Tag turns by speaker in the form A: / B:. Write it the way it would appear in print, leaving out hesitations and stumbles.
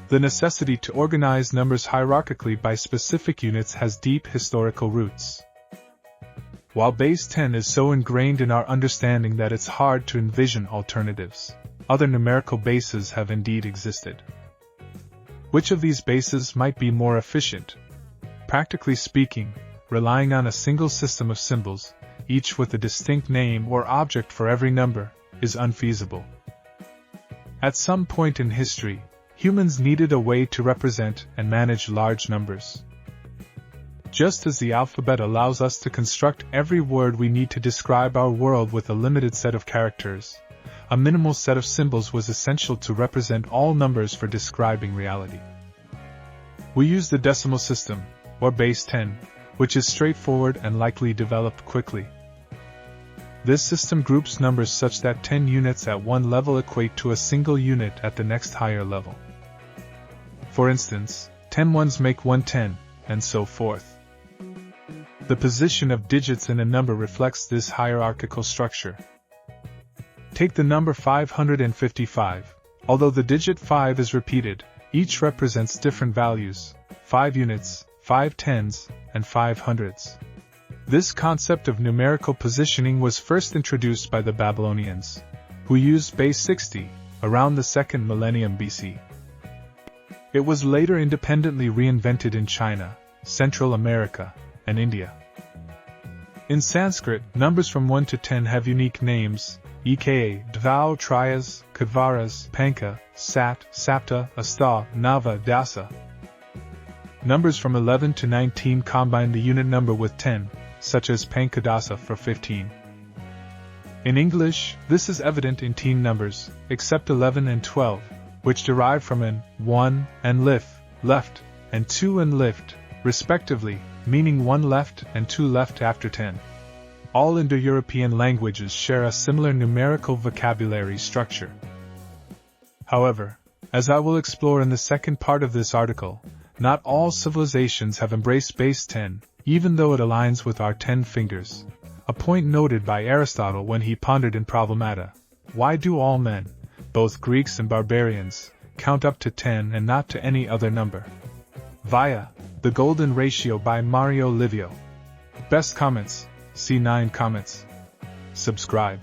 A: The necessity to organize numbers hierarchically by specific units has deep historical roots. While base 10 is so ingrained in our understanding that it's hard to envision alternatives, other numerical bases have indeed existed. Which of these bases might be more efficient? Practically speaking, relying on a single system of symbols, each with a distinct name or object for every number, is unfeasible. At some point in history, humans needed a way to represent and manage large numbers. Just as the alphabet allows us to construct every word we need to describe our world with a limited set of characters, a minimal set of symbols was essential to represent all numbers for describing reality. We use the decimal system, or base 10, which is straightforward and likely developed quickly. This system groups numbers such that 10 units at one level equate to a single unit at the next higher level. For instance, 10 ones make 110, and so forth. The position of digits in a number reflects this hierarchical structure. Take the number 555. Although the digit 5 is repeated, each represents different values: 5 units, 5 tens, and 5 hundreds. This concept of numerical positioning was first introduced by the Babylonians, who used base 60, around the 2nd millennium BC. It was later independently reinvented in China, Central America, and India. In Sanskrit, numbers from 1 to 10 have unique names, e.k.a. Dvau, Triyas, Kadvaras, Panka, Sat, Sapta, Asta, Nava, Dasa. Numbers from 11 to 19 combine the unit number with 10, such as Pankadasa for 15. In English, this is evident in teen numbers, except 11 and 12, which derive from an 1 and left, and 2 and lift, respectively, meaning 1 left and 2 left after 10. All Indo-European languages share a similar numerical vocabulary structure. However, as I will explore in the second part of this article, not all civilizations have embraced base 10, even though it aligns with our 10 fingers, a point noted by Aristotle when he pondered in Problemata: why do all men, both Greeks and barbarians, count up to 10 and not to any other number? Via The Golden Ratio by Mario Livio. Best comments, see 9 comments. Subscribe.